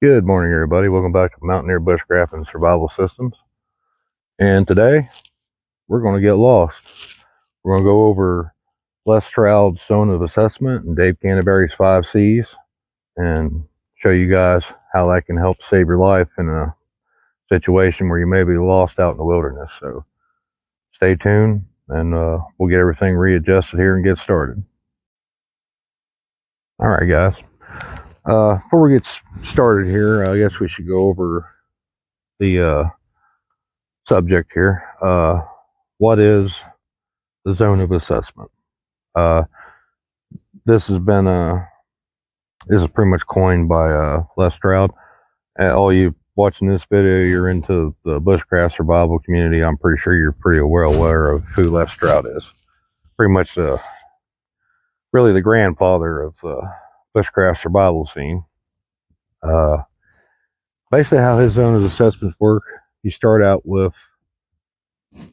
Good morning, everybody. Welcome back to Mountaineer Bushcraft and Survival Systems. And today, we're going to get lost. We're going to go over Les Stroud's zone of assessment and Dave Cantabery's 5 C's and show you guys how that can help save your life in a situation where you may be lost out in the wilderness. So stay tuned, and we'll get everything readjusted here and get started. All right, guys. Before we get started here, I guess we should go over the subject here. What is the zone of assessment? This has been this is pretty much coined by Les Stroud. All you watching this video, you're into the bushcraft survival community. I'm pretty sure you're pretty well aware of who Les Stroud is. Pretty much really the grandfather of the bushcraft survival scene. Basically, how his zone of assessments work, you start out with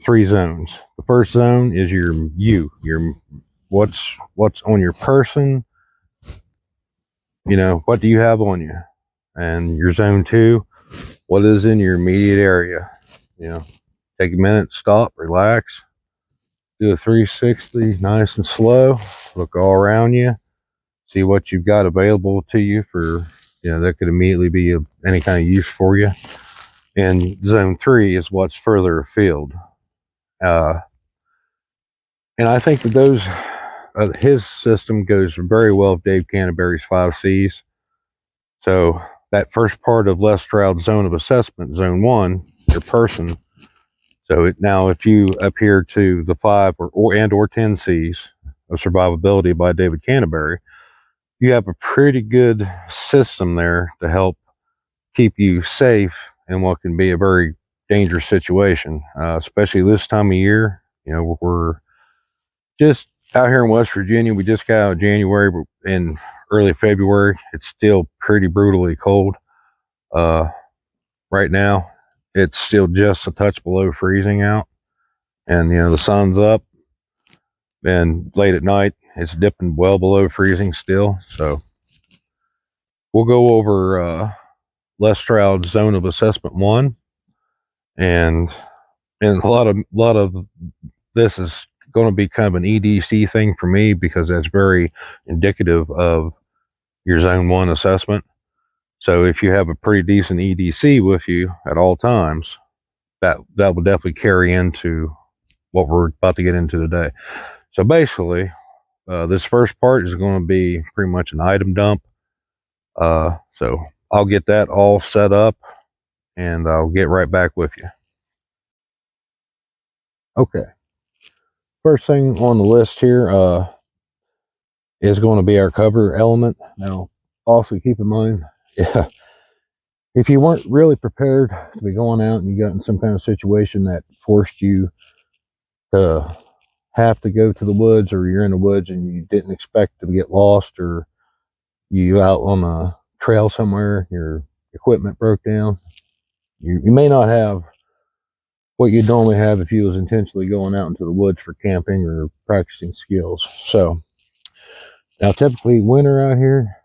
3 zones. The first zone is your what's on your person, what do you have on you. And your zone 2, what is in your immediate area. Take a minute, stop, relax, do a 360 nice and slow, look all around you, see what you've got available to you for that could immediately be of any kind of use for you. And zone 3 is what's further afield. And I think that those his system goes very well with Dave Cantabery's 5 C's. So that first part of Les Stroud's zone of assessment, zone 1, your person. So now if you adhere to the 5 or 10 C's of survivability by David Cantabery, you have a pretty good system there to help keep you safe in what can be a very dangerous situation, especially this time of year. We're just out here in West Virginia. We just got out of January, but in early February, it's still pretty brutally cold. Right now, it's still just a touch below freezing out, and the sun's up, and late at night, it's dipping well below freezing still. So we'll go over Les Stroud's zone of assessment 1, and a lot of this is going to be kind of an EDC thing for me, because that's very indicative of your zone 1 assessment. So if you have a pretty decent EDC with you at all times, that will definitely carry into what we're about to get into today. So basically, this first part is going to be pretty much an item dump. So I'll get that all set up, and I'll get right back with you. Okay. First thing on the list here is going to be our cover element. Now, also keep in mind, if you weren't really prepared to be going out and you got in some kind of situation that forced you to have to go to the woods, or you're in the woods and you didn't expect to get lost, or you out on a trail somewhere, your equipment broke down, you may not have what you'd normally have if you was intentionally going out into the woods for camping or practicing skills. So now, typically winter out here,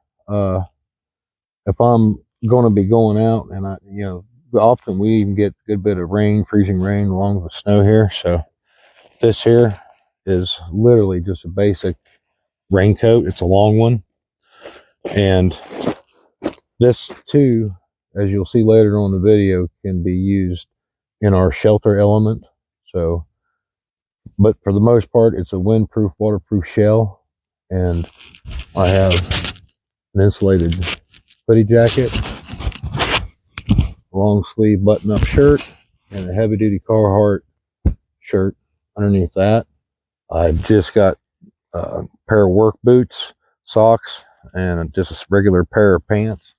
if I'm going to be going out, and often we even get a good bit of rain, freezing rain, along with snow here. So this here is literally just a basic raincoat. It's a long one, and this too, as you'll see later on in the video, can be used in our shelter element. So, but for the most part, it's a windproof, waterproof shell, and I have an insulated hoodie jacket, long sleeve button up shirt, and a heavy duty Carhartt shirt underneath that. I've just got a pair of work boots, socks, and just a regular pair of pants.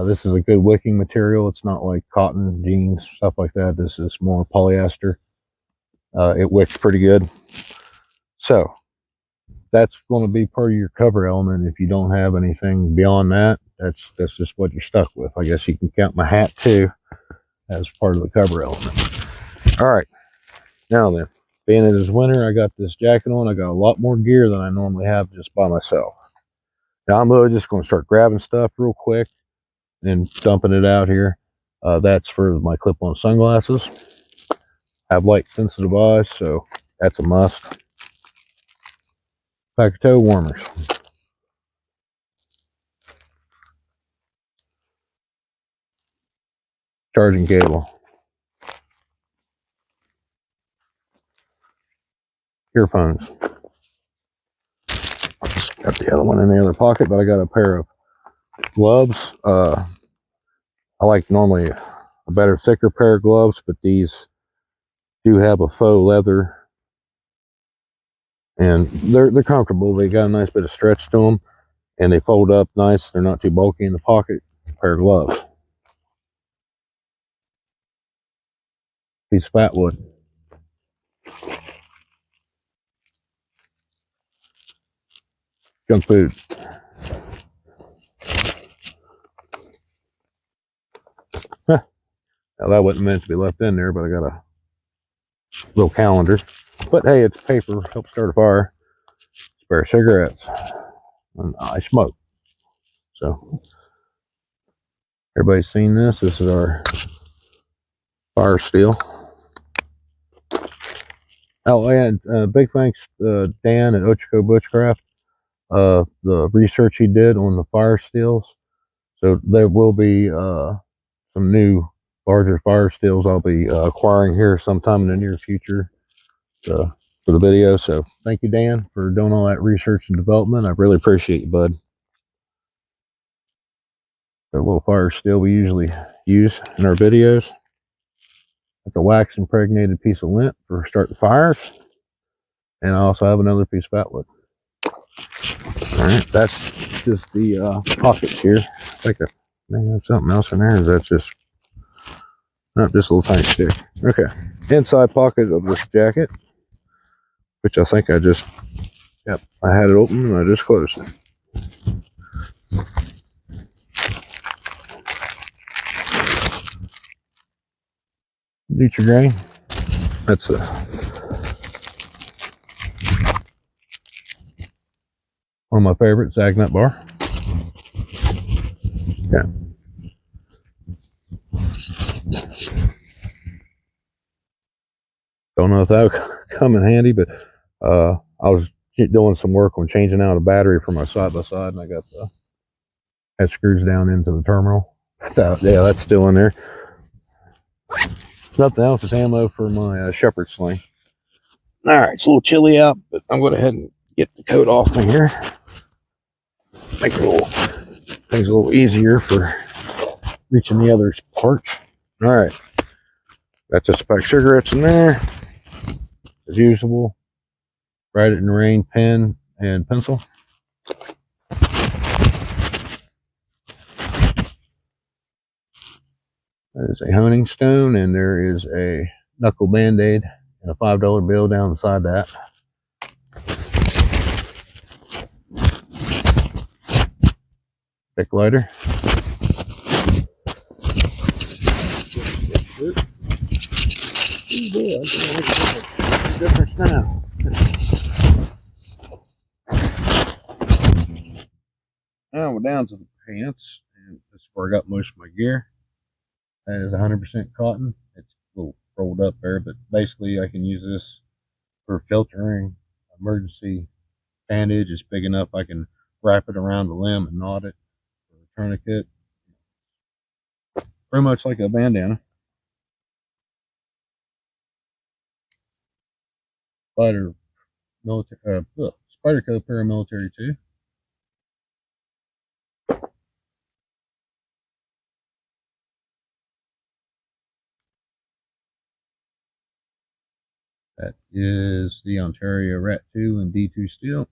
This is a good wicking material. It's not like cotton, jeans, stuff like that. This is more polyester. It wicks pretty good. So that's going to be part of your cover element. If you don't have anything beyond that, that's just what you're stuck with. I guess you can count my hat too as part of the cover element. All right, now then, being it is winter, I got this jacket on. I got a lot more gear than I normally have just by myself. Now I'm really just going to start grabbing stuff real quick and dumping it out here. That's for my clip-on sunglasses. I have light sensitive eyes, so that's a must. Pack of toe warmers. Charging cable. Earphones. Got the other one in the other pocket, but I got a pair of gloves. I like normally a better, thicker pair of gloves, but these do have a faux leather, and they're comfortable. They got a nice bit of stretch to them, and they fold up nice. They're not too bulky in the pocket. Pair of gloves. Piece of fat wood. Junk food. Huh. Now that wasn't meant to be left in there, but I got a little calendar. But hey, it's paper. Help start a fire. Spare cigarettes. And I smoke. So everybody's seen this. This is our fire steel. Oh, and big thanks Dan at Ochiko Bushcraft. The research he did on the fire steels. So there will be some new larger fire steels I'll be acquiring here sometime in the near future for the video. So thank you, Dan, for doing all that research and development. I really appreciate you, bud. The little fire steel we usually use in our videos. It's a wax impregnated piece of lint for starting fires. And I also have another piece of fat wood. All right, that's just the pockets here. I think I may have something else in there. Is that just not just a little tiny stick? Okay, inside pocket of this jacket, which I think I just, yep, I had it open and I just closed it. Nutri-Grain. That's one of my favorites, Zagnut bar. Yeah. Don't know if that would come in handy, but I was doing some work on changing out a battery for my side-by-side, and I got the head screws down into the terminal. Yeah, that's still in there. Nothing else is ammo for my shepherd sling. All right, it's a little chilly out, but I'm going to go ahead and get the coat off me here. Make it things a little easier for reaching the other parts. All right, got just a pack of cigarettes in there, as usual. Write it in the rain, pen and pencil. That is a honing stone, and there is a knuckle band-aid and a $5 bill down the side of that. Thick lighter. Difference now. Now we're down to the pants, and that's where I got most of my gear. That is 100% cotton. It's a little rolled up there, but basically I can use this for filtering. Emergency bandage is big enough I can wrap it around the limb and knot it for a tourniquet. Pretty much like a bandana. Spider Spyderco paramilitary too. That is the Ontario Rat 2 and D2 steel.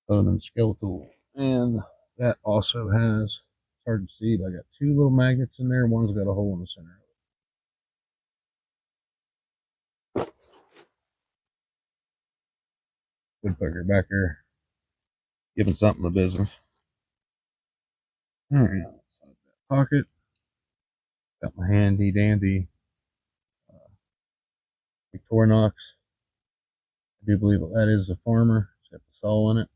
Bone skeletal. And that also has, it's hard to see, but I got two little magnets in there. One's got a hole in the center. Woodpecker back there giving something the business. All right, outside that pocket. Got my handy dandy Victorinox I do believe that is a farmer. It's got the saw in it.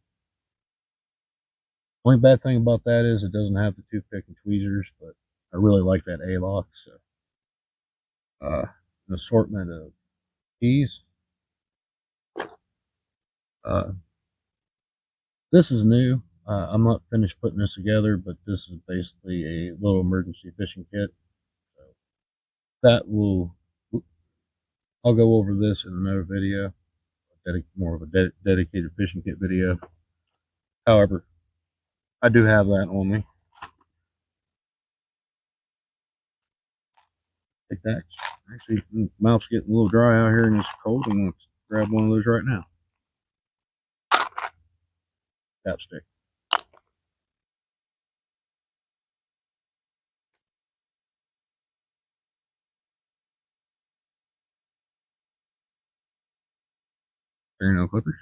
Only bad thing about that is it doesn't have the toothpick and tweezers, but I really like that A-lock. So, an assortment of keys. Uh, this is new. I'm not finished putting this together, but this is basically a little emergency fishing kit. So that will, I'll go over this in another video, more of a dedicated fishing kit video. However, I do have that on me. Take that. Actually, mouth's getting a little dry out here and it's cold. I'm going to grab one of those right now. Chapstick. Fingernail clippers.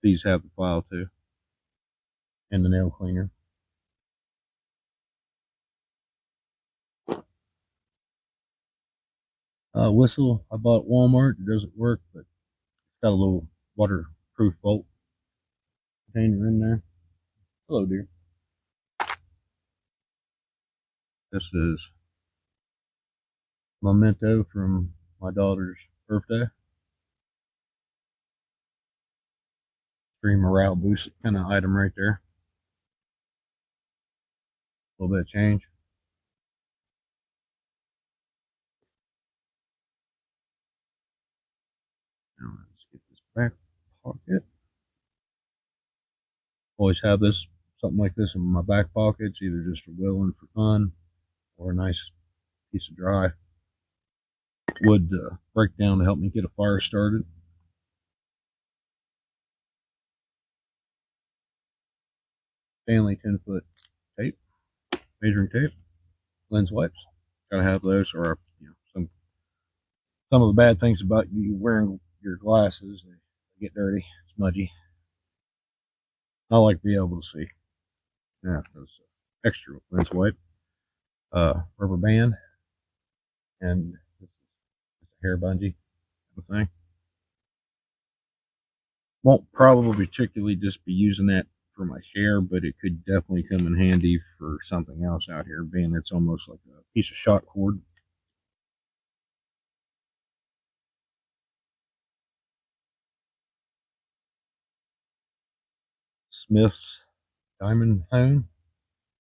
These have the file too. And the nail cleaner. Whistle I bought at Walmart. It doesn't work, but it's got a little waterproof bolt container in there. Hello, dear. This is memento from my daughter's birthday. Pretty morale boost kind of item right there. A little bit of change. Now let's get this back pocket. Always have this, something like this in my back pockets, either just for wheeling for fun or a nice piece of dry wood breakdown to help me get a fire started. Stanley 10-foot tape, measuring tape, lens wipes. Gotta have those, or some of the bad things about you wearing your glasses, they get dirty, smudgy. I like to be able to see. Yeah, those extra lens wipe, rubber band, and this is a hair bungee kind of thing. Won't probably particularly just be using that for my hair, but it could definitely come in handy for something else out here, being it's almost like a piece of shot cord. Smith's diamond hone.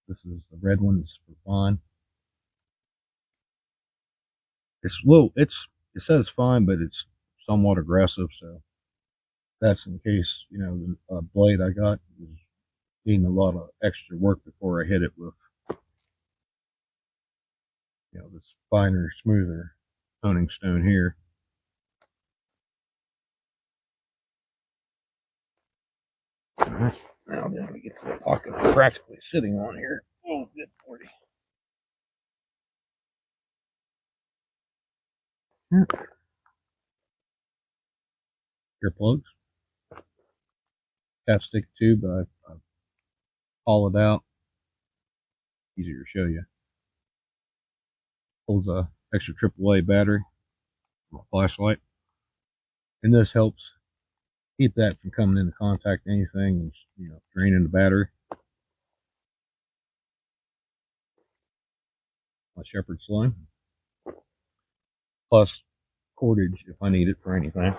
This is the red one. It's for fun. It says fine, but it's somewhat aggressive. So that's in case the blade I got is needing a lot of extra work before I hit it with this finer, smoother honing stone here. All right, now then we get to the pocket I'm practically sitting on here. Oh, good lordy. Earplugs. Chapstick tube. I've hollowed out. Easier to show you. Holds a extra AAA battery, a flashlight, and this helps keep that from coming into contact with anything and draining the battery. My shepherd sling, plus cordage if I need it for anything.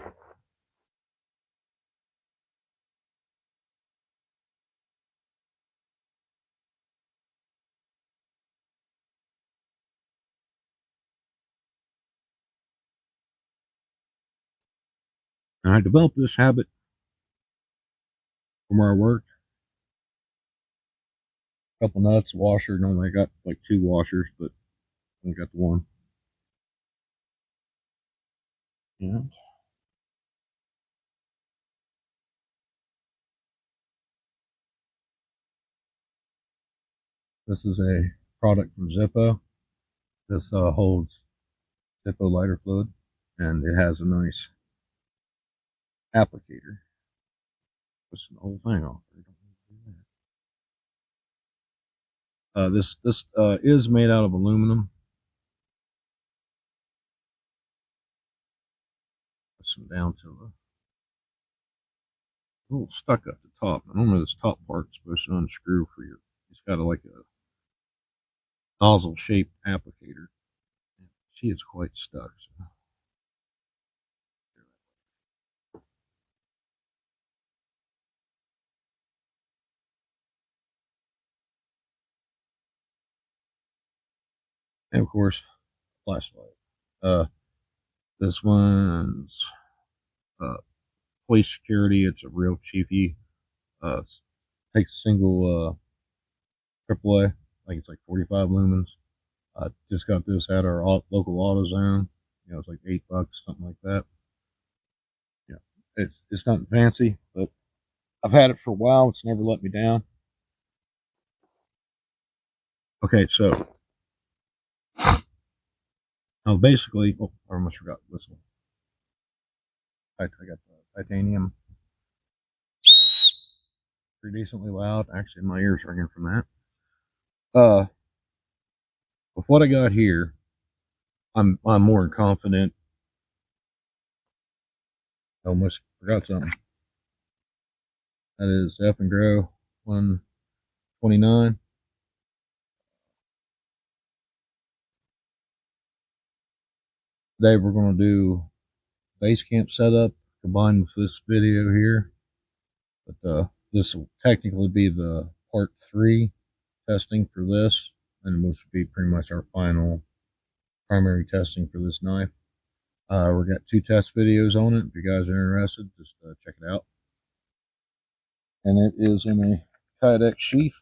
And I developed this habit from where I worked. A couple nuts, washer. Normally I got like 2 washers, but I only got the one. Yeah. This is a product from Zippo. This holds Zippo lighter fluid, and it has a nice applicator. Puts the whole thing off. This is made out of aluminum. Puts them down to a little stuck at the top. I don't know, this top part's supposed to unscrew for your, it's got like a nozzle shaped applicator. She is quite stuck. So. And of course, flashlight. This one's police security. It's a real cheapy. Takes a single AAA. I think it's like 45 lumens. I just got this at our local AutoZone. You know, it's like $8, something like that. Yeah, it's not fancy, but I've had it for a while. It's never let me down. Okay, so basically, oh, I almost forgot the whistle. I got the titanium. Pretty decently loud. Actually, my ears ringing from that. With what I got here, I'm more confident. I almost forgot something. That is F and Grow 129. Today we're going to do base camp setup combined with this video here. But this will technically be the part 3 testing for this, and which will be pretty much our final primary testing for this knife. We've got 2 test videos on it. If you guys are interested, just check it out. And it is in a Kydex sheath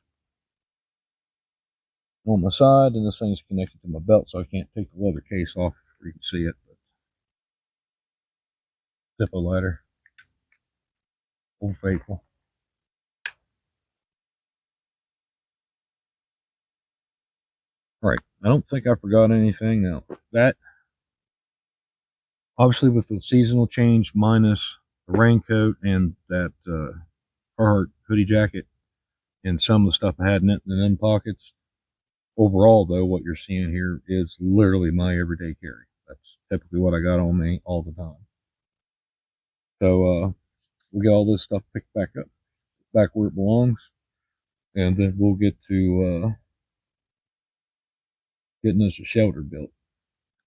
on my side, and this thing's connected to my belt, so I can't take the leather case off where you can see it. But Zippo lighter, Old Faithful. Right, I don't think I forgot anything. Now that, obviously, with the seasonal change minus the raincoat and that Carhartt hoodie jacket and some of the stuff I had in it in them pockets. Overall, though, what you're seeing here is literally my everyday carry. That's typically what I got on me all the time. So we get all this stuff picked back up, back where it belongs, and then we'll get to getting us a shelter built.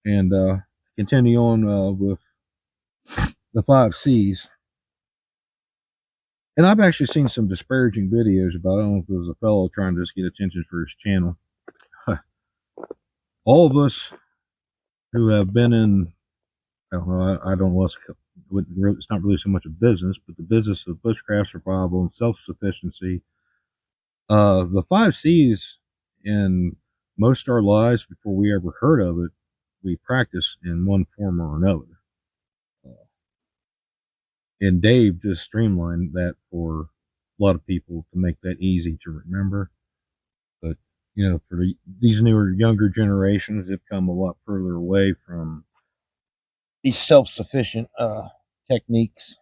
And continue on with the 5 C's. And I've actually seen some disparaging videos about, I don't know if it was a fellow trying to just get attention for his channel. All of us who have been in, I don't know, I don't know it's not really so much a business, but the business of bushcraft survival and self-sufficiency. The 5 C's in most of our lives before we ever heard of it, we practice in one form or another. And Dave just streamlined that for a lot of people to make that easy to remember. But, you know, for these newer, younger generations, they've come a lot further away from these self-sufficient techniques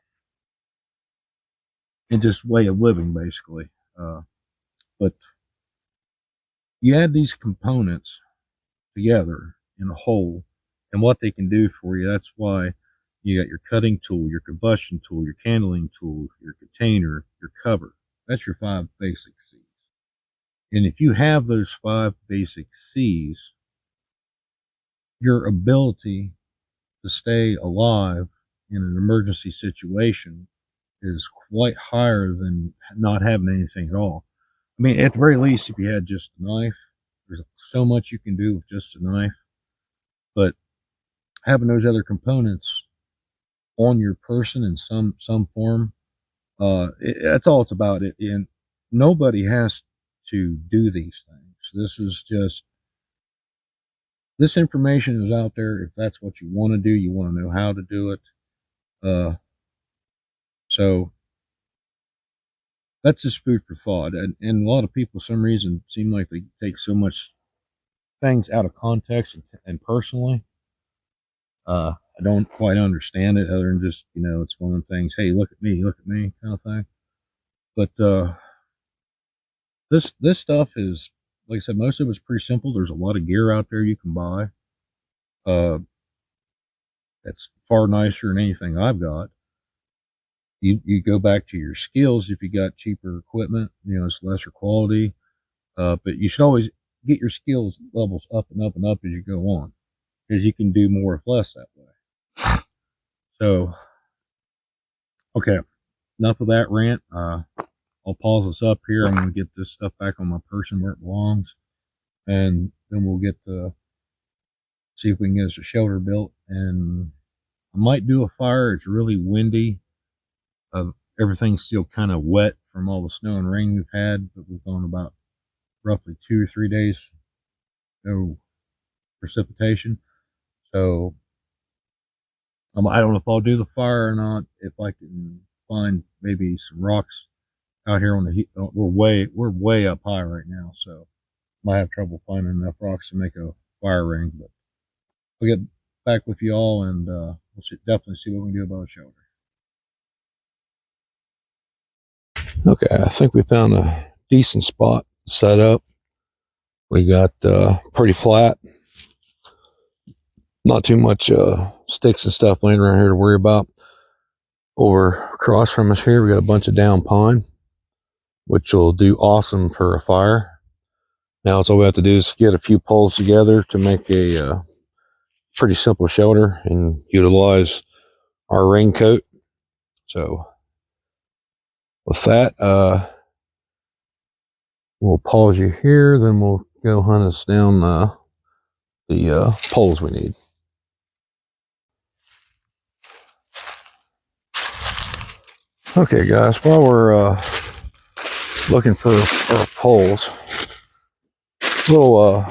and just way of living, basically. But you add these components together in a whole and what they can do for you. That's why you got your cutting tool, your combustion tool, your candling tool, your container, your cover. That's your 5 basic C's. And if you have those 5 basic C's, your ability to stay alive in an emergency situation is quite higher than not having anything at all. I mean, at the very least, if you had just a knife, there's so much you can do with just a knife. But having those other components on your person in some form, that's all it's about. And nobody has to do these things. This is just, this information is out there. If that's what you want to do, you want to know how to do it. So that's just food for thought. And a lot of people, for some reason, seem like they take so much things out of context and personally. I don't quite understand it, other than just, you know, it's one of the things, hey, look at me kind of thing. But this stuff is, like I said, most of it's pretty simple. There's a lot of gear out there you can buy. That's far nicer than anything I've got. You go back to your skills. If you got cheaper equipment, you know, it's lesser quality, but you should always get your skills levels up and up and up as you go on, because you can do more with less that way. So, okay, enough of that rant. I'll pause this up here. I'm going to get this stuff back on my person where it belongs, and then we'll get to see if we can get us a shelter built. And I might do a fire. It's really windy. Everything's still kind of wet from all the snow and rain we've had, but we've gone about roughly 2 or 3 days no precipitation. So I don't know if I'll do the fire or not. If I can find maybe some rocks out here on the heat, we're way up high right now, so might have trouble finding enough rocks to make a fire ring. But we'll get back with you all, and we'll definitely see what we can do about a shelter. Okay, I think we found a decent spot set up. We got pretty flat, not too much sticks and stuff laying around here to worry about. Over across from us here, we got a bunch of down pine, which will do awesome for a fire. Now, all we have to do is get a few poles together to make a pretty simple shelter and utilize our raincoat. So with that, we'll pause you here, then we'll go hunt us down the poles we need. Okay, guys, while we're looking for our poles, a little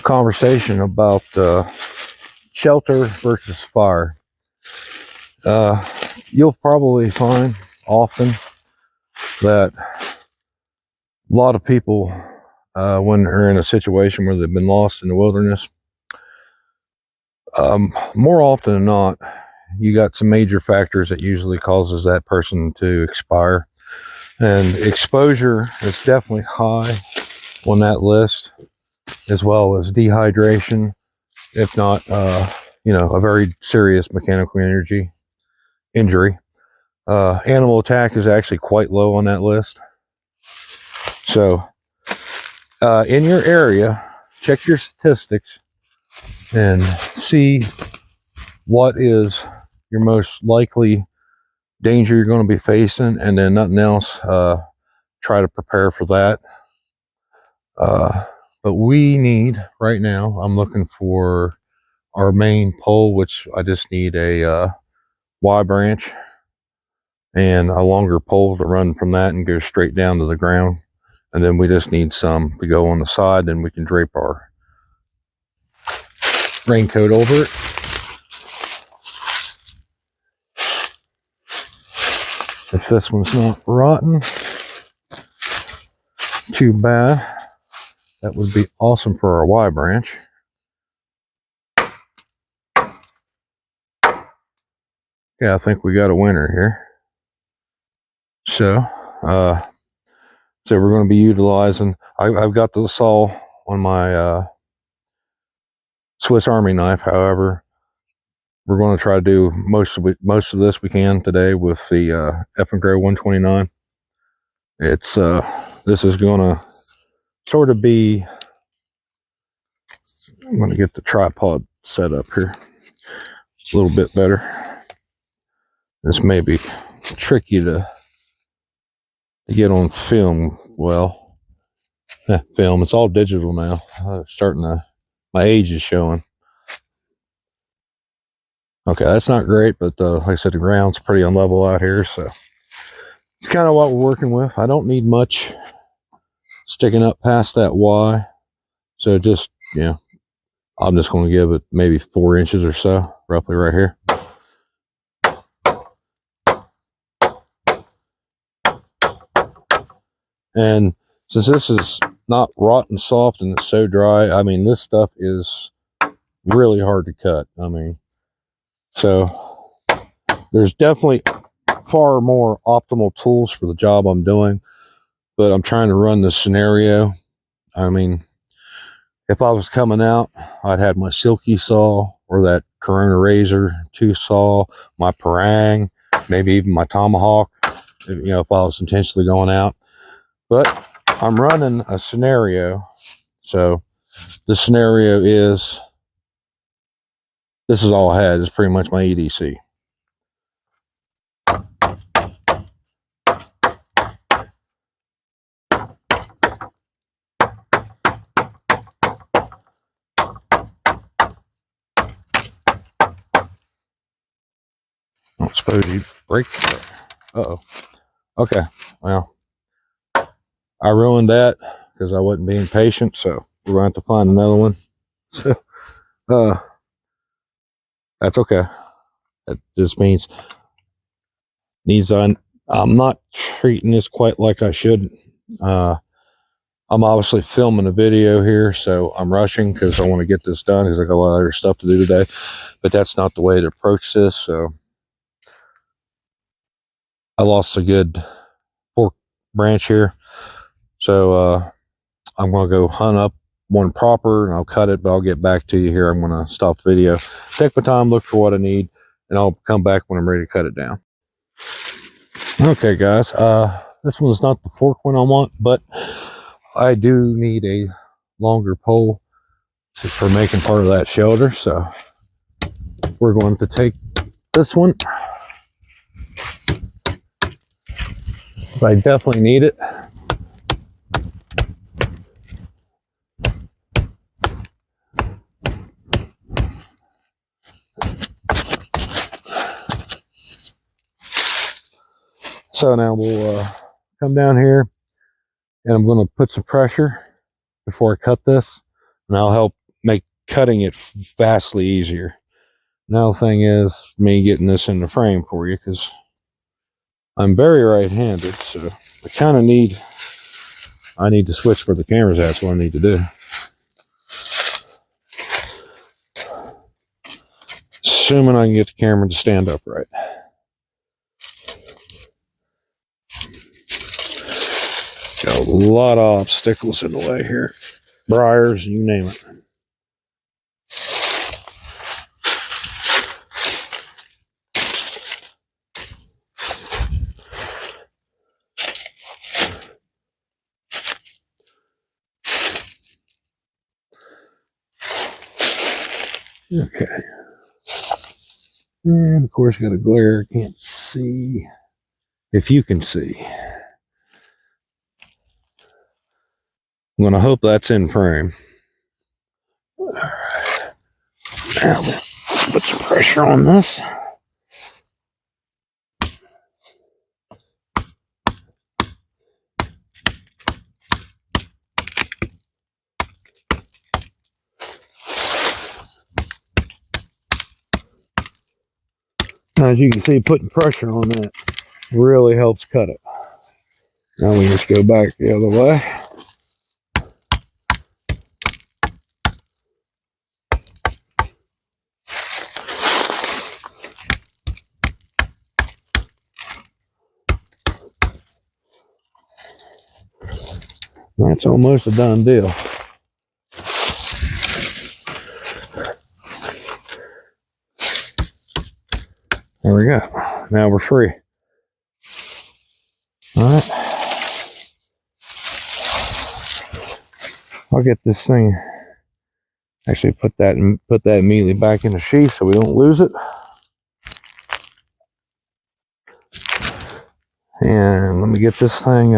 conversation about shelter versus fire. You'll probably find often that a lot of people, when they're in a situation where they've been lost in the wilderness, more often than not, you got some major factors that usually causes that person to expire. And exposure is definitely high on that list, as well as dehydration, if not, you know, a very serious mechanical injury. Animal attack is actually quite low on that list. So, in your area, check your statistics and see what is your most likely danger you're going to be facing, and then nothing else. Try to prepare for that. But we need right now, I'm looking for our main pole, which I just need a Y branch and a longer pole to run from that and go straight down to the ground. And then we just need some to go on the side, then we can drape our raincoat over it. If this one's not rotten, too bad. That would be awesome for our Y branch. Yeah, I think we got a winner here. So we're going to be utilizing, I've got the saw on my Swiss Army knife. However, we're going to try to do most of this we can today with the F&Grow 129. It's this is going to sort of be, I'm going to get the tripod set up here a little bit better. This may be tricky to get on film. Well, film, it's all digital now. My age is showing. Okay, that's not great, but like I said, the ground's pretty unlevel out here, so it's kind of what we're working with. I don't need much sticking up past that Y, so just, you know, I'm just going to give it maybe 4 inches or so, roughly right here. And since this is not rotten soft and it's so dry, I mean, this stuff is really hard to cut. I mean, so there's definitely far more optimal tools for the job I'm doing, but I'm trying to run this scenario. I mean, if I was coming out, I'd have my silky saw or that Corona razor tooth saw, my parang, maybe even my tomahawk, you know, if I was intentionally going out. But I'm running a scenario. So the scenario is, this is all I had. It's pretty much my EDC. I don't suppose you break it. Uh-oh. Okay, well, I ruined that because I wasn't being patient, so we're going to have to find another one. So, that's okay. That just means I'm not treating this quite like I should. I'm obviously filming a video here, so I'm rushing because I want to get this done because I got a lot of other stuff to do today. But that's not the way to approach this. So I lost a good pork branch here, so I'm going to go hunt up one proper and I'll cut it, but I'll get back to you here. I'm going to stop the video, take my time, look for what I need, and I'll come back when I'm ready to cut it down. Okay, guys, this one's not the fork one I want, but I do need a longer pole for making part of that shelter, so we're going to take this one. I definitely need it. So now we'll come down here and I'm going to put some pressure before I cut this, and that'll help make cutting it vastly easier. Now the thing is me getting this in the frame for you, because I'm very right-handed, so I kind of need to switch where the camera's at. That's what I need to do. Assuming I can get the camera to stand upright. Got a lot of obstacles in the way here. Briars, you name it. Okay. And of course, got a glare. Can't see. If you can see. I'm going to hope that's in frame. All right. Now put some pressure on this. Now, as you can see, putting pressure on that really helps cut it. Now we just go back the other way. That's almost a done deal. There we go. Now we're free. All right. I'll get this thing. Actually, put that immediately back in the sheath so we don't lose it. And let me get this thing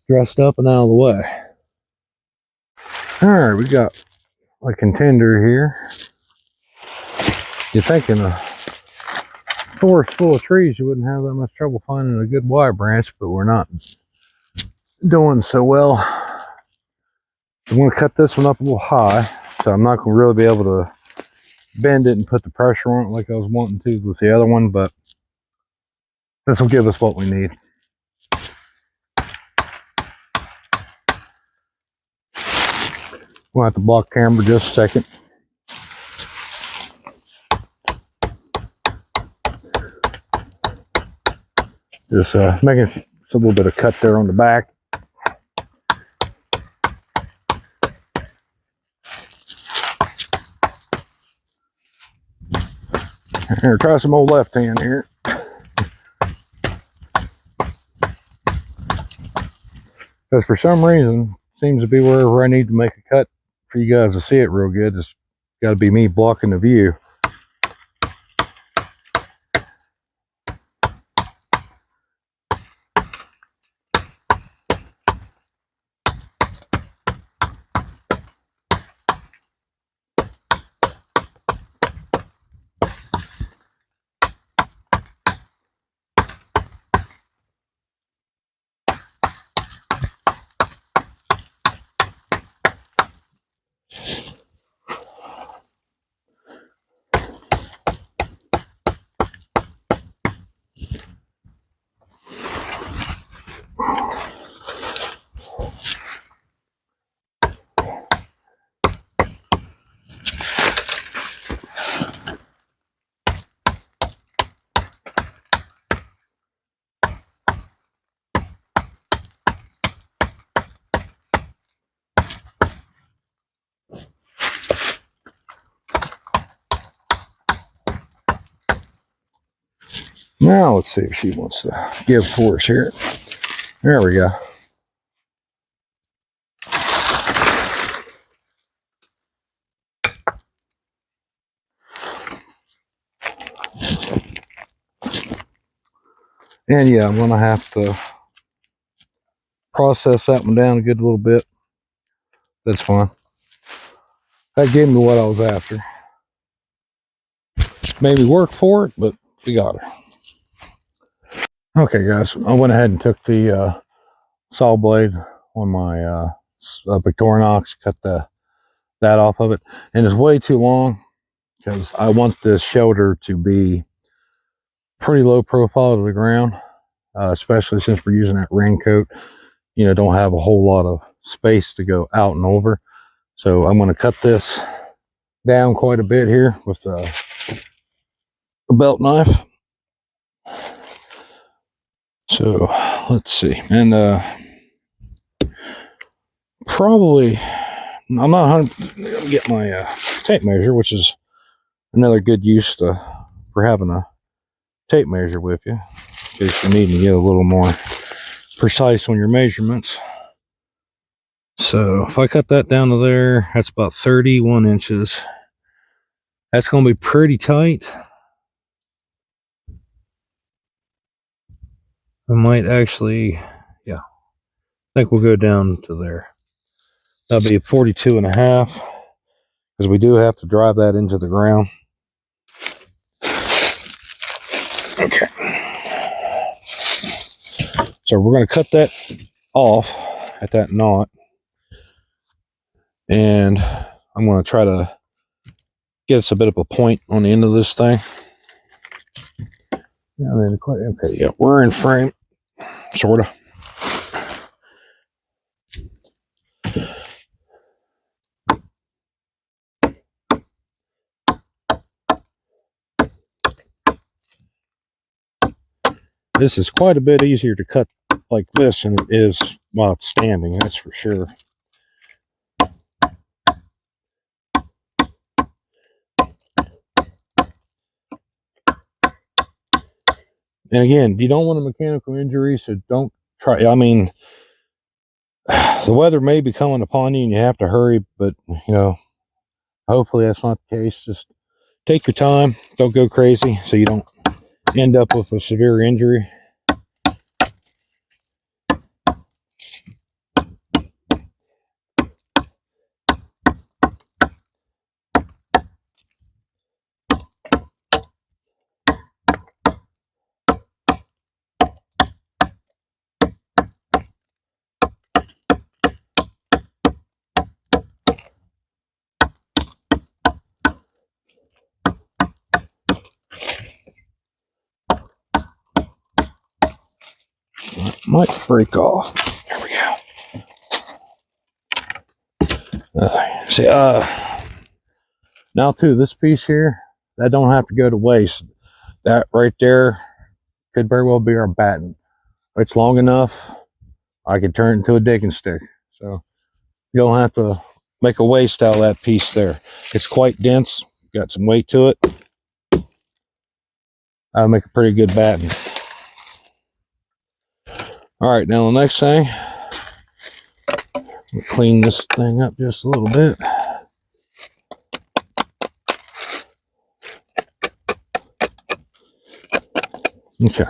dressed up and out of the way. All right, we got a contender here. You're thinking a forest full of trees, you wouldn't have that much trouble finding a good wire branch, but we're not doing so well. I'm going to cut this one up a little high, so I'm not going to really be able to bend it and put the pressure on it like I was wanting to with the other one, but this will give us what we need. We'll have to block camera just a second. Just making a little bit of cut there on the back. Here, try some old left hand here. Because for some reason, seems to be wherever I need to make a cut for you guys to see it real good. It's got to be me blocking the view. Now let's see if she wants to give for us here. There we go. And yeah, I'm going to have to process that one down a good little bit. That's fine. That gave me what I was after. Maybe work for it, but we got her. Okay, guys, I went ahead and took the saw blade on my Victorinox, cut that off of it, and it's way too long because I want this shoulder to be pretty low profile to the ground, especially since we're using that raincoat. You know, don't have a whole lot of space to go out and over. So I'm going to cut this down quite a bit here with a belt knife. So let's see, and probably I'm not 100. Get my tape measure, which is another good use for having a tape measure with you, in case you need to get a little more precise on your measurements. So if I cut that down to there, that's about 31 inches. That's going to be pretty tight. I might actually, yeah, I think we'll go down to there. That'll be 42 and a half, because we do have to drive that into the ground. Okay. So we're going to cut that off at that knot. And I'm going to try to get us a bit of a point on the end of this thing. Okay, yeah, we're in frame, sort of. This is quite a bit easier to cut like this than it is while it's standing, that's for sure. And again, you don't want a mechanical injury, so don't try. I mean, the weather may be coming upon you and you have to hurry, but, you know, hopefully that's not the case. Just take your time. Don't go crazy so you don't end up with a severe injury. Might break off. There we go. See, now too, this piece here, that don't have to go to waste. That right there could very well be our batten. It's long enough, I could turn it into a digging stick. So you don't have to make a waste out of that piece there. It's quite dense, got some weight to it. I'll make a pretty good batten. All right, now the next thing, we'll clean this thing up just a little bit. Okay.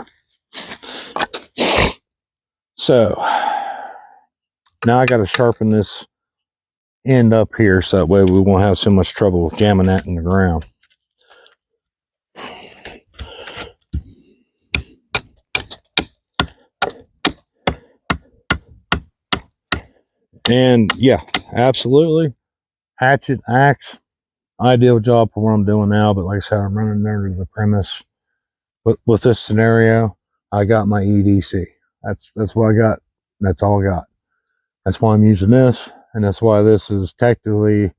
So now I got to sharpen this end up here so that way we won't have so much trouble jamming that in the ground. And yeah, absolutely. Hatchet, axe, ideal job for what I'm doing now. But like I said, I'm running under the premise. But with this scenario, I got my EDC. That's what I got. That's all I got. That's why I'm using this. And that's why this is technically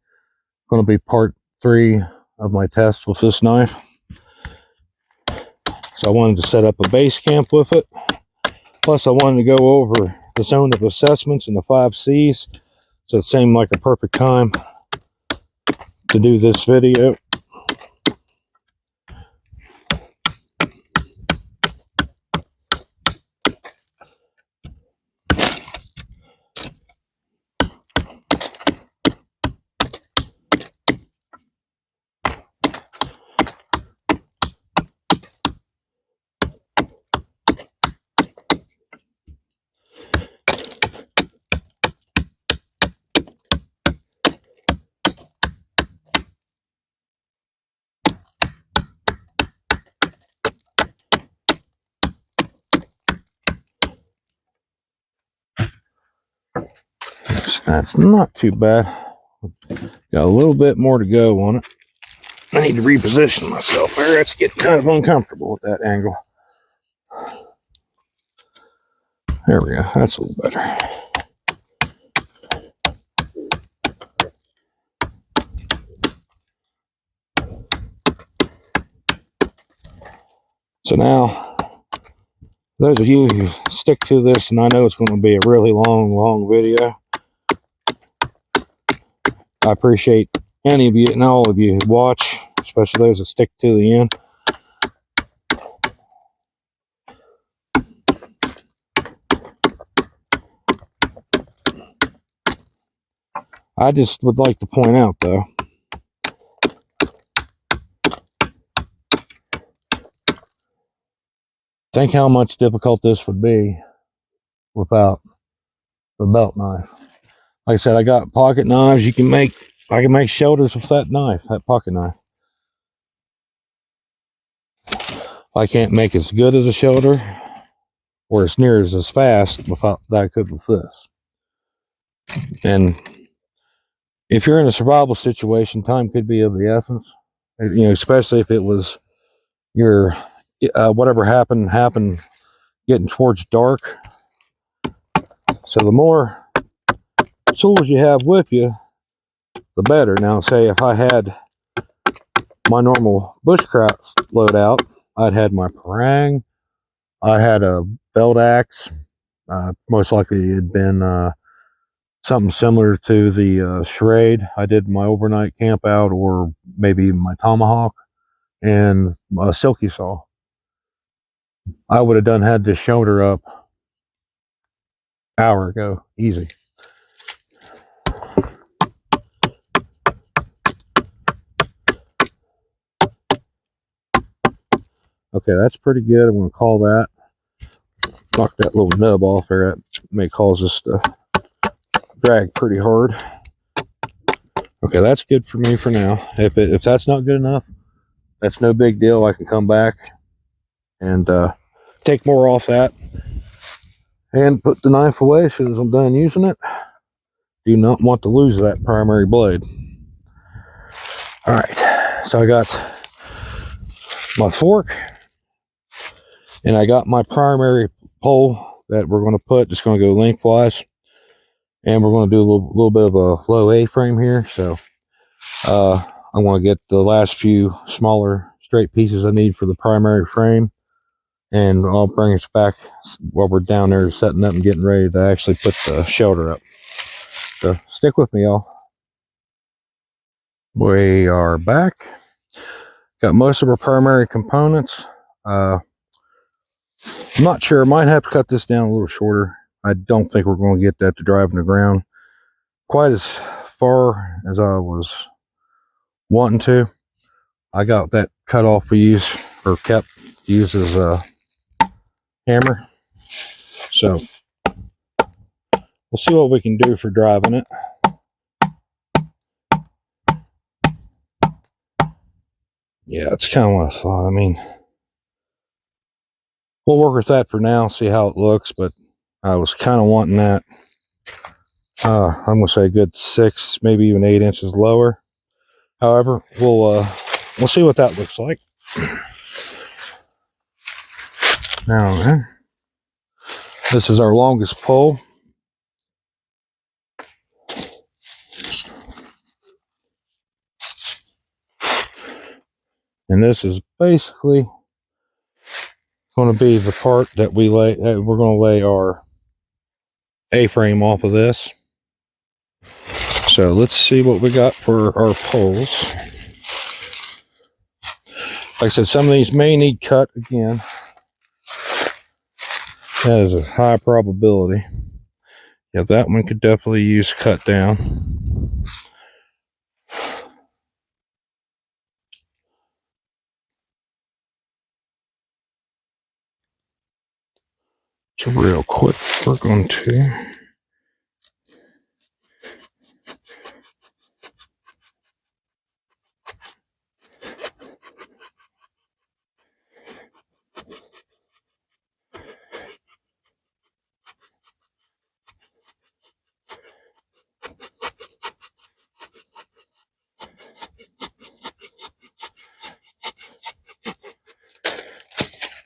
going to be part 3 of my test with this knife. So I wanted to set up a base camp with it. Plus I wanted to go over the zone of assessments and the 5 C's. So it seemed like a perfect time to do this video. That's not too bad. Got a little bit more to go on it. I need to reposition myself there. It's getting kind of uncomfortable with that angle. There we go. That's a little better. So now, those of you who stick to this, and I know it's going to be a really long video, I appreciate any of you and all of you who watch, especially those that stick to the end. I just would like to point out, though, think how much difficult this would be without the belt knife. Like I said, I got pocket knives. I can make shoulders with that knife, that pocket knife. I can't make as good as a shoulder or as near as fast without that I could with this. And if you're in a survival situation, time could be of the essence. You know, especially if it was your whatever happened getting towards dark. So the more tools you have with you, the better. Now, say if I had my normal bushcraft loadout, I'd had my parang, I had a belt axe. Most likely it'd been something similar to the Stroud. I did my overnight camp out, or maybe even my tomahawk and a silky saw. I would have had this shoulder up an hour ago, easy. Okay, that's pretty good. I'm going to call that. Knock that little nub off there. That may cause this to drag pretty hard. Okay, that's good for me for now. If that's not good enough, that's no big deal. I can come back and take more off that and put the knife away as soon as I'm done using it. Do not want to lose that primary blade. All right, so I got my fork and I got my primary pole that we're going to put. Just going to go lengthwise, and we're going to do a little bit of a low A-frame here. So I want to get the last few smaller straight pieces I need for the primary frame, and I'll bring us back while we're down there setting up and getting ready to actually put the shoulder up. So stick with me, y'all. We are back. Got most of our primary components. I'm not sure. I might have to cut this down a little shorter. I don't think we're going to get that to drive in the ground quite as far as I was wanting to. I got that cut off we use, or kept used as a hammer. So we'll see what we can do for driving it. Yeah, it's kind of what I thought. I mean, we'll work with that for now, see how it looks, but I was kind of wanting that. I'm going to say a good 6, maybe even 8 inches lower. However, we'll see what that looks like. Now, this is our longest pole. And this is basically going to be the part that we're going to lay our A-frame off of this. So let's see what we got for our poles. Like I said, some of these may need cut again. That is a high probability. Yeah, that one could definitely use cut down. So real quick, we're going to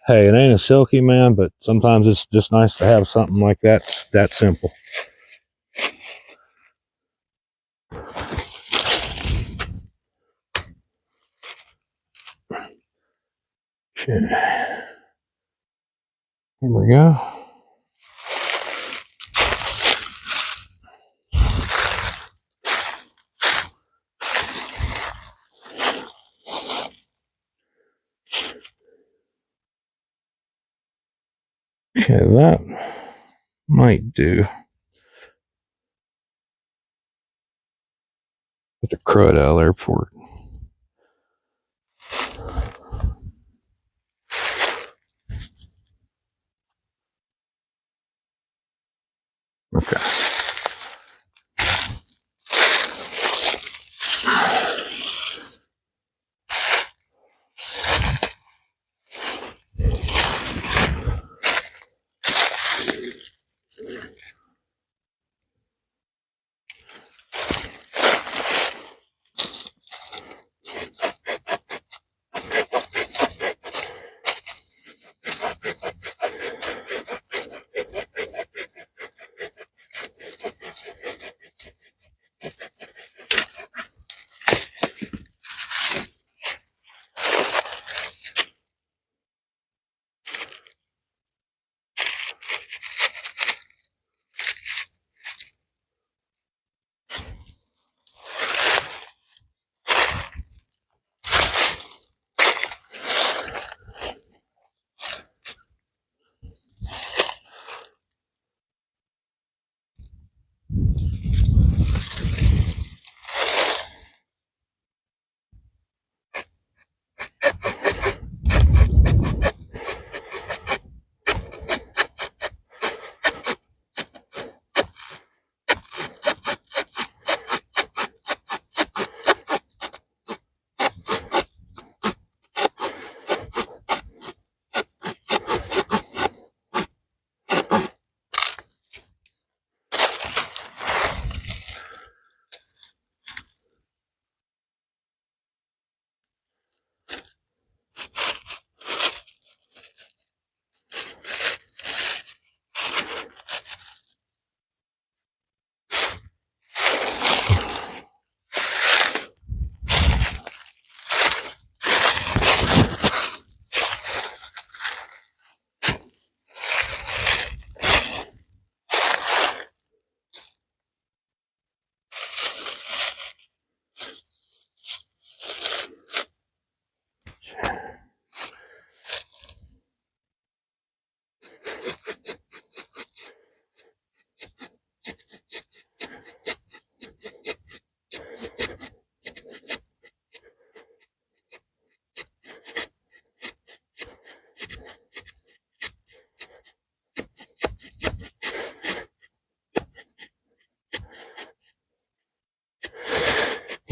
hey, it ain't a silky, man, but sometimes it's just nice to have something like that simple. Okay. Here we go. Okay, that might do. Get the crud out of there for it. Okay.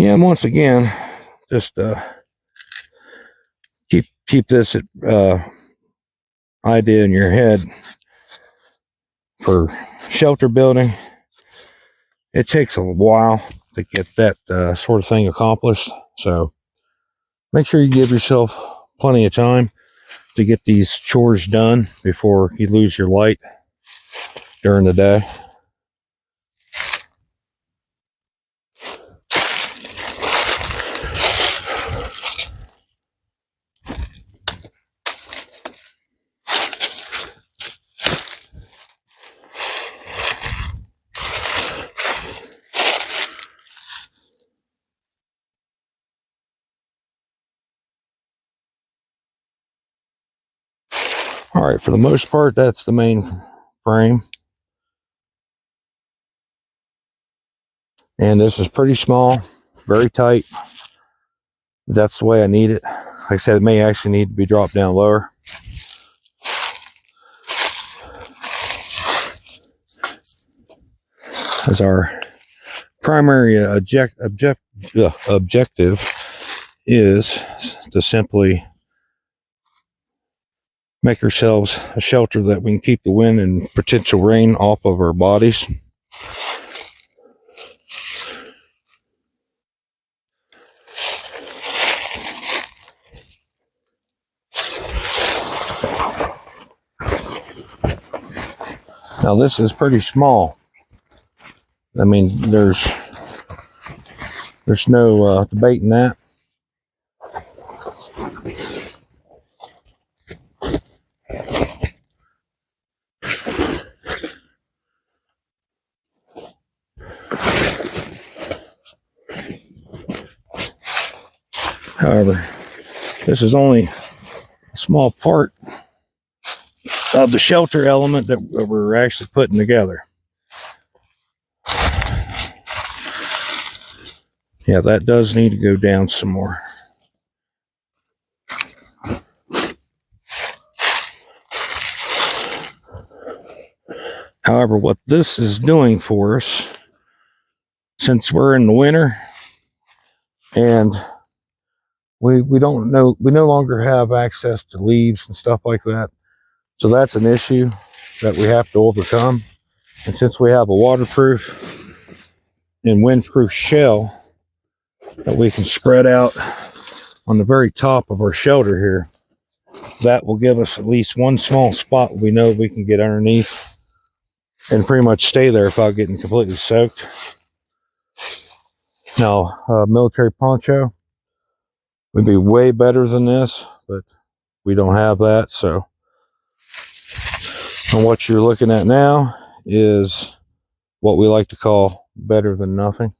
Yeah, and once again, just keep this idea in your head. For shelter building, it takes a while to get that sort of thing accomplished. So make sure you give yourself plenty of time to get these chores done before you lose your light during the day. All right, for the most part, that's the main frame. And this is pretty small, very tight. That's the way I need it. Like I said, it may actually need to be dropped down lower. As our primary objective is to simply make ourselves a shelter that we can keep the wind and potential rain off of our bodies. Now this is pretty small. I mean, there's no debating that. However, this is only a small part of the shelter element that we're actually putting together. Yeah, that does need to go down some more. However, what this is doing for us, since we're in the winter and we no longer have access to leaves and stuff like that, so that's an issue that we have to overcome. And since we have a waterproof and windproof shell that we can spread out on the very top of our shelter here, that will give us at least one small spot we know we can get underneath and pretty much stay there without getting completely soaked. Now, military poncho would be way better than this, but we don't have that. So, and what you're looking at now is what we like to call better than nothing.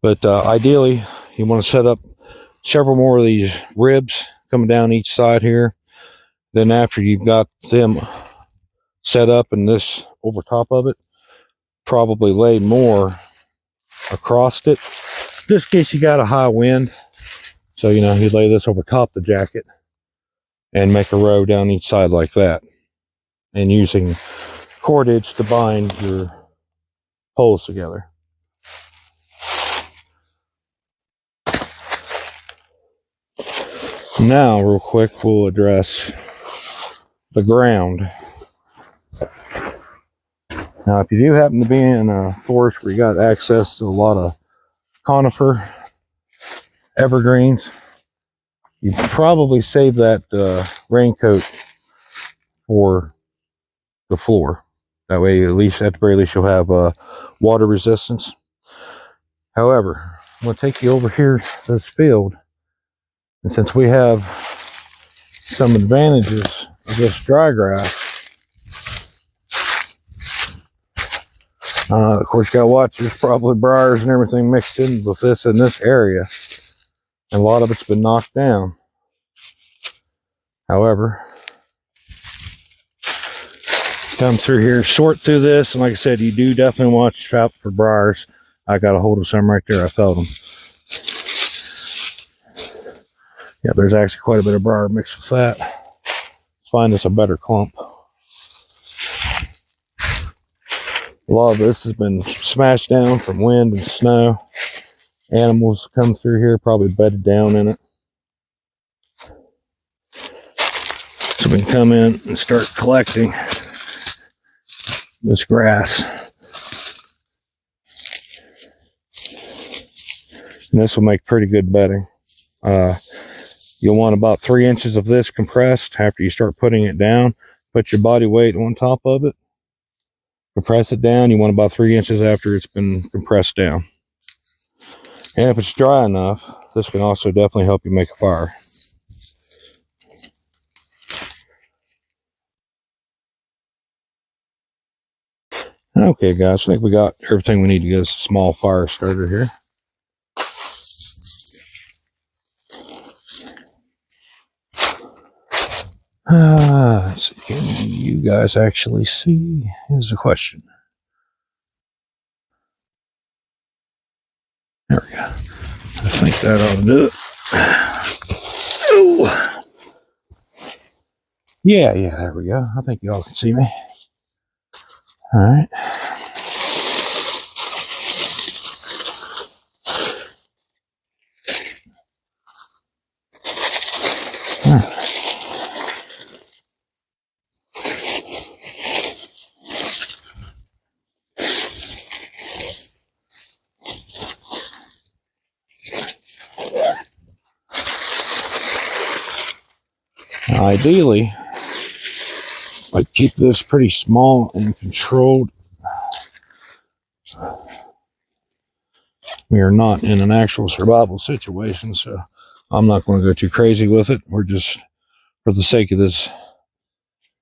But ideally, you want to set up several more of these ribs coming down each side here. Then after you've got them set up and this over top of it, probably lay more across it, just in case you got a high wind. So, you lay this over top the jacket and make a row down each side like that, and using cordage to bind your poles together. Now, real quick, we'll address the ground. Now, if you do happen to be in a forest where you got access to a lot of conifer evergreens, you probably save that raincoat for the floor. That way, at the very least, you'll have water resistance. However, I'm going to take you over here to this field, and since we have some advantages of this dry grass, of course, you got to watch. There's probably briars and everything mixed in with this in this area, and a lot of it's been knocked down. However, come through here, sort through this, and like I said, you do definitely watch out for briars. I got a hold of some right there. I felt them. Yeah, there's actually quite a bit of briar mixed with that. Let's find us a better clump. A lot of this has been smashed down from wind and snow. animals come through here, probably bedded down in it. So we can come in and start collecting this grass. And this will make pretty good bedding. You'll want about 3 inches of this compressed after you start putting it down. Put your body weight on top of it. Compress it down. You want about 3 inches after it's been compressed down. And if it's dry enough, this can also definitely help you make a fire. Okay, guys, I think we got everything we need to get us a small fire started here. Let's see, can you guys actually see? Here's the question. There we go. I think that ought to do it. Oh. Yeah, there we go. I think y'all can see me. All right. Ideally, I keep this pretty small and controlled. We are not in an actual survival situation, so I'm not going to go too crazy with it. We're just, for the sake of this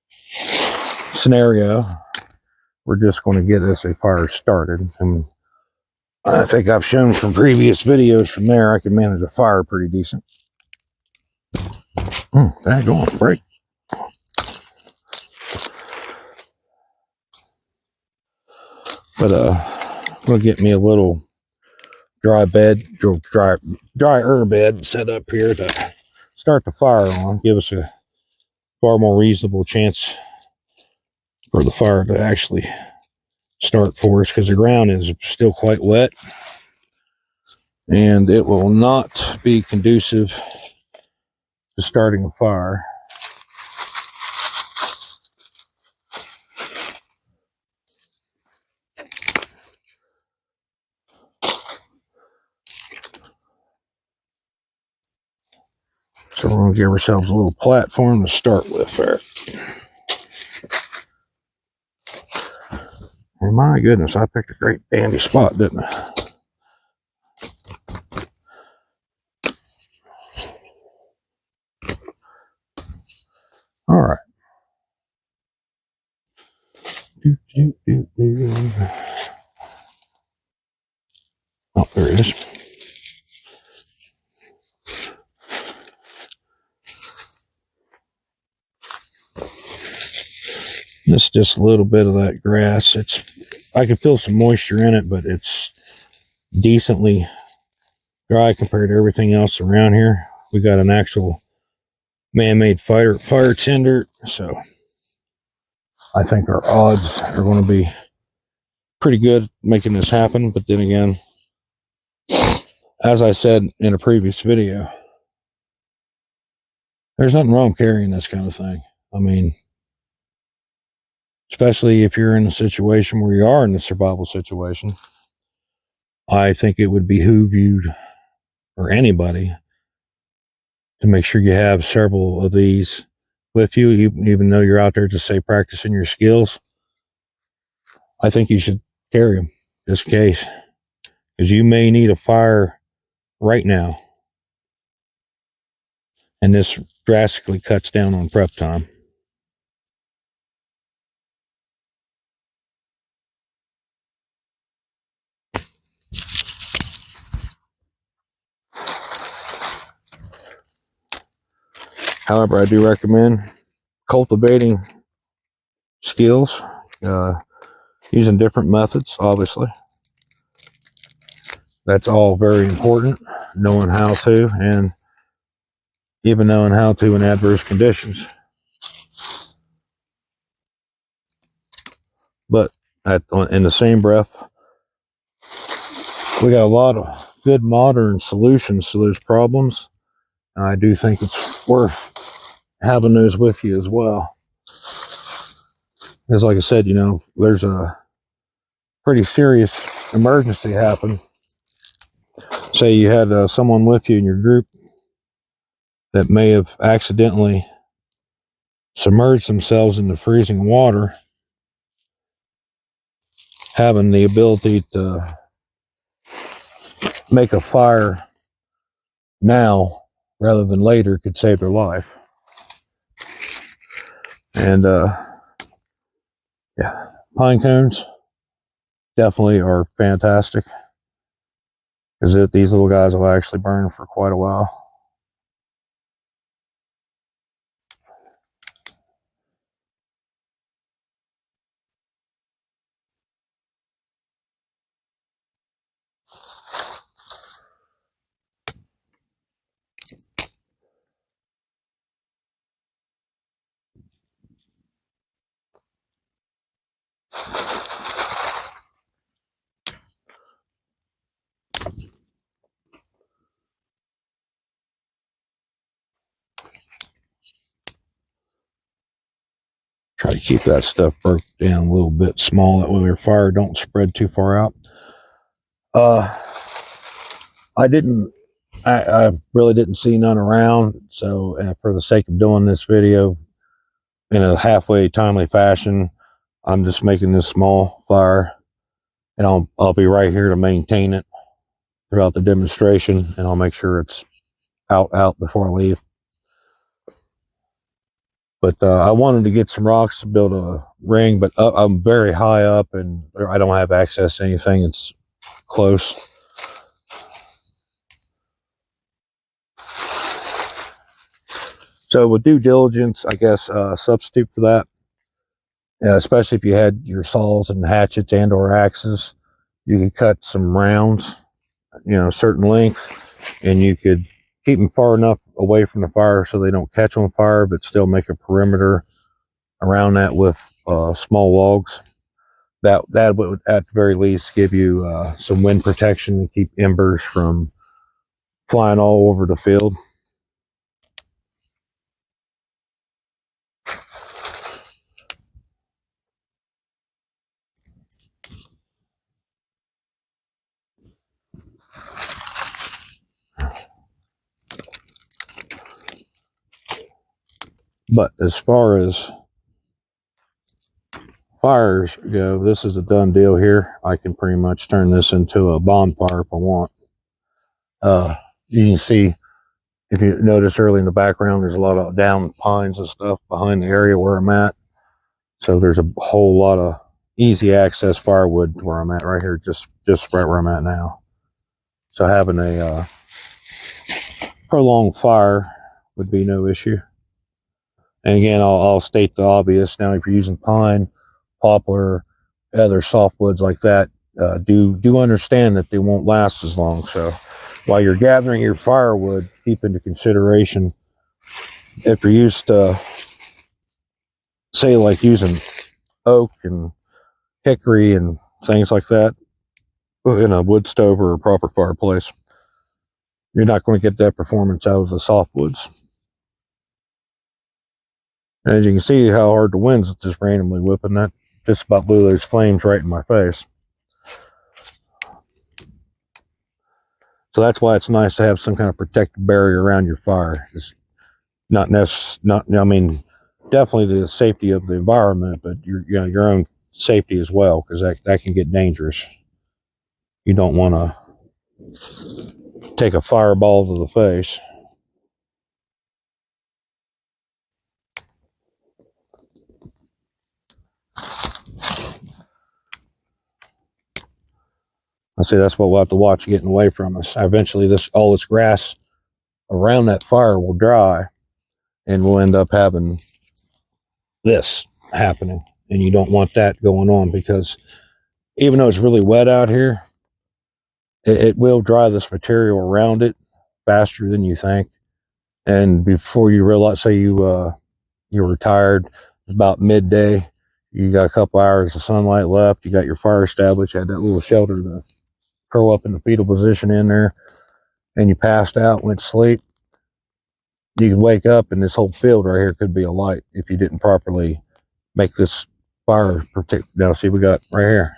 scenario, we're just going to get us a fire started. And I think I've shown from previous videos from there, I can manage a fire pretty decent. That going break. But I'm gonna get me a little dry bed, drier bed set up here to start the fire on. Give us a far more reasonable chance for the fire to actually start for us, because the ground is still quite wet and it will not be conducive to starting a fire. So we're going to give ourselves a little platform to start with there. And my goodness, I picked a great dandy spot, didn't I? All right. Oh, there it is. This is just a little bit of that grass. I can feel some moisture in it, but it's decently dry compared to everything else around here. We got an actual man-made fire tinder, so I think our odds are going to be pretty good making this happen. But then again, as I said in a previous video, there's nothing wrong carrying this kind of thing. I mean, especially if you're in a situation where you are in a survival situation, I think it would behoove you, or anybody, to make sure you have several of these with you, even though you're out there to say practicing your skills. I think you should carry them just in case, because you may need a fire right now, and this drastically cuts down on prep time. However, I do recommend cultivating skills, using different methods, obviously. That's all very important, knowing how to, and even knowing how to in adverse conditions. But in the same breath, we got a lot of good modern solutions to those problems, and I do think it's worth having those with you as well. Because like I said, you know, there's a pretty serious emergency happen. Say you had someone with you in your group that may have accidentally submerged themselves into freezing water. Having the ability to make a fire now rather than later could save their life. And yeah, pine cones definitely are fantastic, because these little guys will actually burn for quite a while. Try to keep that stuff broke down a little bit small, that way your fire don't spread too far out. I really didn't see none around, so for the sake of doing this video in a halfway timely fashion, I'm just making this small fire, and I'll be right here to maintain it throughout the demonstration, and I'll make sure it's out before I leave. But I wanted to get some rocks to build a ring, but I'm very high up and I don't have access to anything that's close. So with due diligence, I guess, substitute for that, especially if you had your saws and hatchets and or axes, you could cut some rounds, you know, a certain length, and you could keep them far enough away from the fire so they don't catch on fire, but still make a perimeter around that with small logs. That would at the very least give you some wind protection and keep embers from flying all over the field. But as far as fires go, this is a done deal here. I can pretty much turn this into a bonfire if I want. You can see, if you notice early in the background, there's a lot of down pines and stuff behind the area where I'm at. So there's a whole lot of easy access firewood where I'm at right here, just right where I'm at now. So having a prolonged fire would be no issue. And again, I'll state the obvious. Now, if you're using pine, poplar, other softwoods like that, do understand that they won't last as long. So while you're gathering your firewood, keep into consideration, if you're used to, say, like using oak and hickory and things like that in a wood stove or a proper fireplace, you're not going to get that performance out of the softwoods. And as you can see how hard the wind's just randomly whipping, that just about blew those flames right in my face. So that's why it's nice to have some kind of protective barrier around your fire. It's I mean, definitely the safety of the environment, but your own safety as well, because that can get dangerous. You don't want to take a fireball to the face. I say that's what we'll have to watch getting away from us. Eventually, all this grass around that fire will dry, and we'll end up having this happening. And you don't want that going on, because even though it's really wet out here, it will dry this material around it faster than you think. And before you realize, say you're retired, it's about midday, you got a couple hours of sunlight left, you got your fire established, you had that little shelter to curl up in the fetal position in there and you passed out, went to sleep, you could wake up and this whole field right here could be alight if you didn't properly make this fire protect. Now see, we got right here,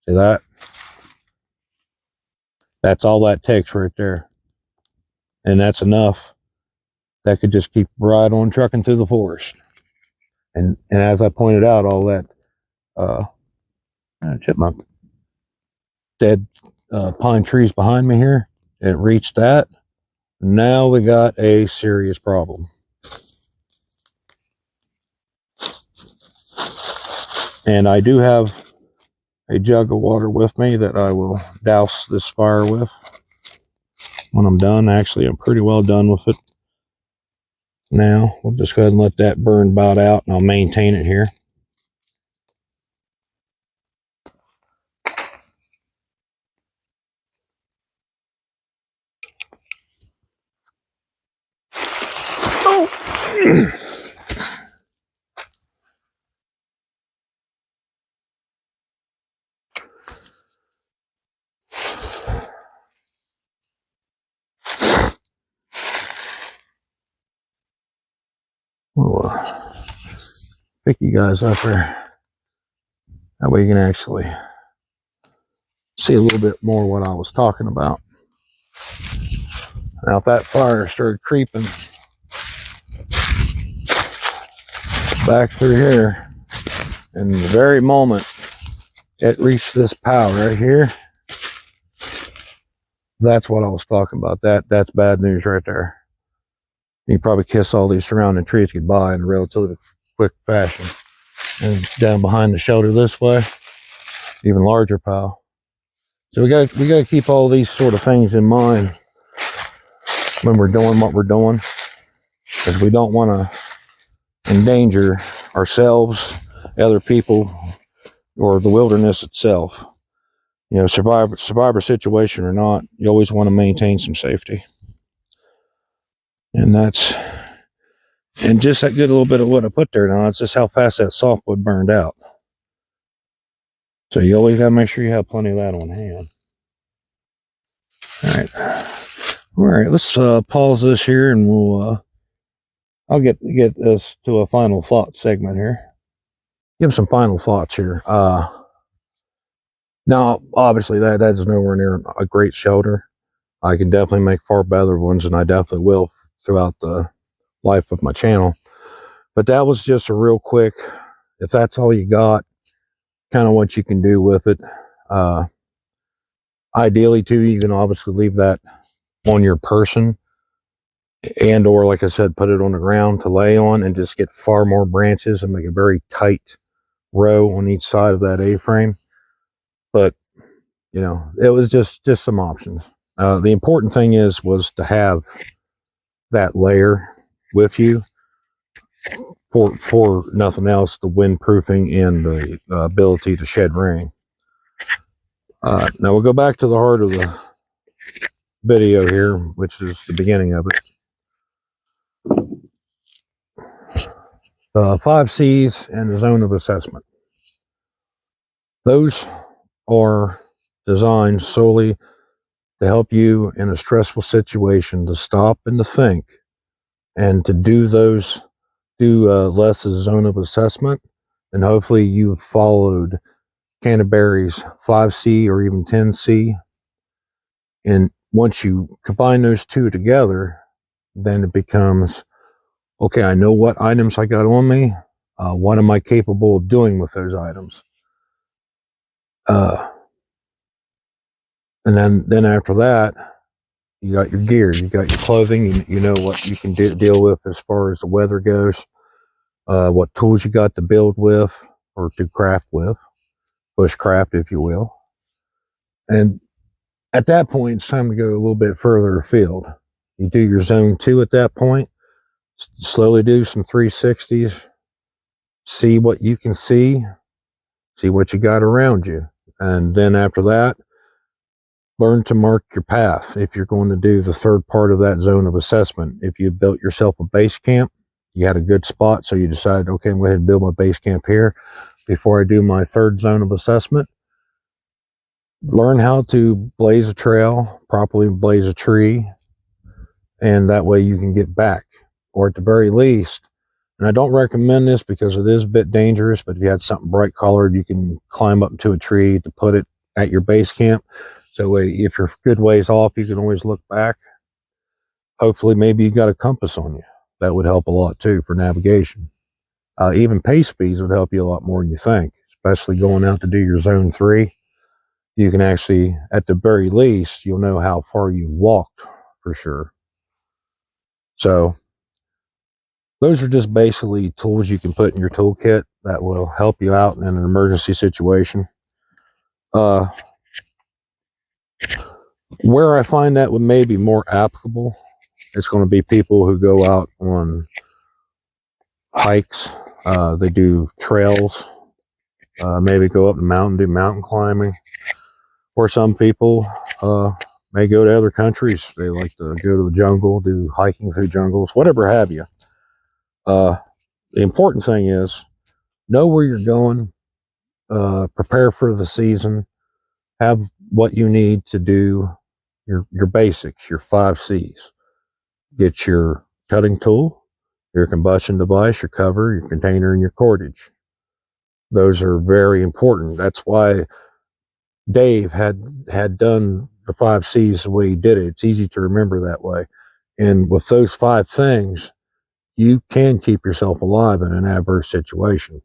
see that? That's all that takes right there, and that's enough. That could just keep right on trucking through the forest. And as I pointed out, all that chipmunk dead pine trees behind me here, it reached that. Now we got a serious problem. And I do have a jug of water with me that I will douse this fire with when I'm done. Actually, I'm pretty well done with it now. We'll just go ahead and let that burn about out, and I'll maintain it here. We'll pick you guys up there. That way you can actually see a little bit more what I was talking about. Now, if that fire started creeping back through here, and the very moment it reached this pile right here, that's what I was talking about. That's bad news right there. You probably kiss all these surrounding trees goodbye in a relatively quick fashion. And down behind the shelter this way, even larger pile. So we got to keep all these sort of things in mind when we're doing what we're doing, because we don't want to endanger ourselves, other people, or the wilderness itself. You know, survivor situation or not, you always want to maintain some safety. And just that good little bit of what I put there now, it's just how fast that softwood burned out. So you always got to make sure you have plenty of that on hand. All right, let's pause this here, and we'll I'll get this to a final thought segment here. Give some final thoughts here. Now, obviously, that's nowhere near a great shelter. I can definitely make far better ones, and I definitely will throughout the life of my channel. But that was just a real quick, if that's all you got, kind of what you can do with it. Ideally, too, you can obviously leave that on your person, and or, like I said, put it on the ground to lay on and just get far more branches and make a very tight row on each side of that A-frame. But you know, it was just some options. The important thing was to have that layer with you for nothing else, the windproofing and the ability to shed rain. Now we'll go back to the heart of the video here, which is the beginning of it. 5 C's and the zone of assessment. Those are designed solely to help you in a stressful situation to stop and to think, and to do less as zone of assessment. And hopefully you've followed Cantabery's 5C or even 10C. And once you combine those two together, then it becomes, okay, I know what items I got on me. What am I capable of doing with those items? And then after that, you got your gear, you got your clothing, you know what you can deal with as far as the weather goes, what tools you got to build with or to craft with, bushcraft, if you will. And at that point, it's time to go a little bit further afield. You do your zone 2 at that point, slowly do some 360s, see what you can see what you got around you. And then after that, learn to mark your path if you're going to do the third part of that zone of assessment. If you built yourself a base camp, you had a good spot, so you decided, okay, I'm going to go ahead and build my base camp here before I do my third zone of assessment. learn how to blaze a trail, properly blaze a tree, and that way you can get back. Or at the very least, and I don't recommend this because it is a bit dangerous, but if you had something bright colored, you can climb up into a tree to put it at your base camp. So if you're a good ways off, you can always look back. Hopefully, maybe you got a compass on you. That would help a lot too for navigation. Even pace speeds would help you a lot more than you think, especially going out to do your zone 3. You can actually, at the very least, you'll know how far you walked for sure. So those are just basically tools you can put in your toolkit that will help you out in an emergency situation. Where I find that would maybe more applicable, it's going to be people who go out on hikes. They do trails, maybe go up the mountain, do mountain climbing. Or some people may go to other countries. They like to go to the jungle, do hiking through jungles, whatever have you. The important thing is know where you're going, prepare for the season, have what you need to do your basics, your 5 C's. Get your cutting tool, your combustion device, your cover, your container, and your cordage. Those are very important. That's why Dave had done the 5 C's the way he did it. It's easy to remember that way. And with those 5 things, you can keep yourself alive in an adverse situation.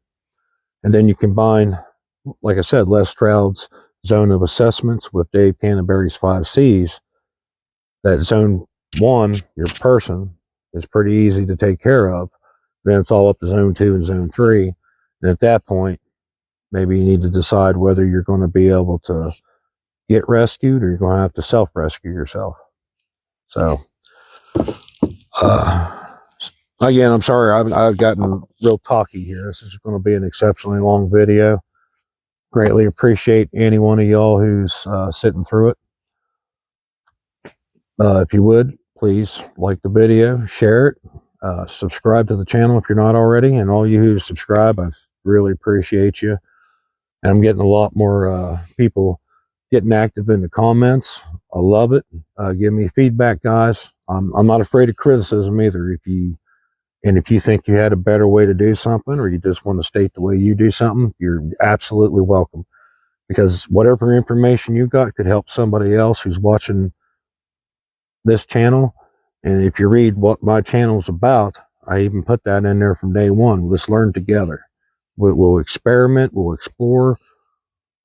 And then you combine, like I said, Les Stroud's zone of assessments with Dave Cantabery's 5 C's. That zone 1, your person, is pretty easy to take care of. Then it's all up to zone 2 and zone 3. And at that point, maybe you need to decide whether you're going to be able to get rescued or you're going to have to self-rescue yourself. So, again, I'm sorry I've gotten real talky here. This is going to be an exceptionally long video. Greatly appreciate any one of y'all who's sitting through it. If you would, please like the video, share it, subscribe to the channel if you're not already, and all you who subscribe, I really appreciate you. And I'm getting a lot more people getting active in the comments. I love it. Give me feedback, guys. I'm not afraid of criticism either. If you think you had a better way to do something, or you just want to state the way you do something, you're absolutely welcome. Because whatever information you got could help somebody else who's watching this channel. And if you read what my channel's about, I even put that in there from day one. Let's learn together. We'll experiment. We'll explore.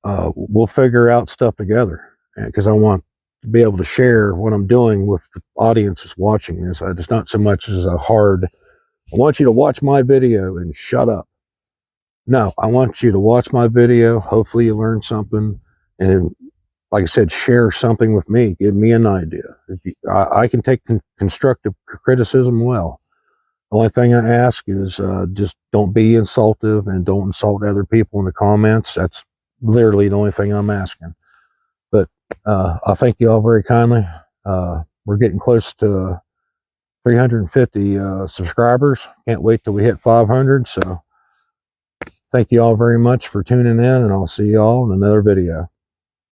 We'll figure out stuff together. Because I want to be able to share what I'm doing with the audience that's watching this. It's not so much as a hard, I want you to watch my video and shut up. No, I want you to watch my video. Hopefully you learn something. And like I said, share something with me. Give me an idea. I can take constructive criticism well. The only thing I ask is just don't be insultive and don't insult other people in the comments. That's literally the only thing I'm asking. But I thank you all very kindly. We're getting close to 350 subscribers. Can't wait till we hit 500. So thank you all very much for tuning in, and I'll see you all in another video.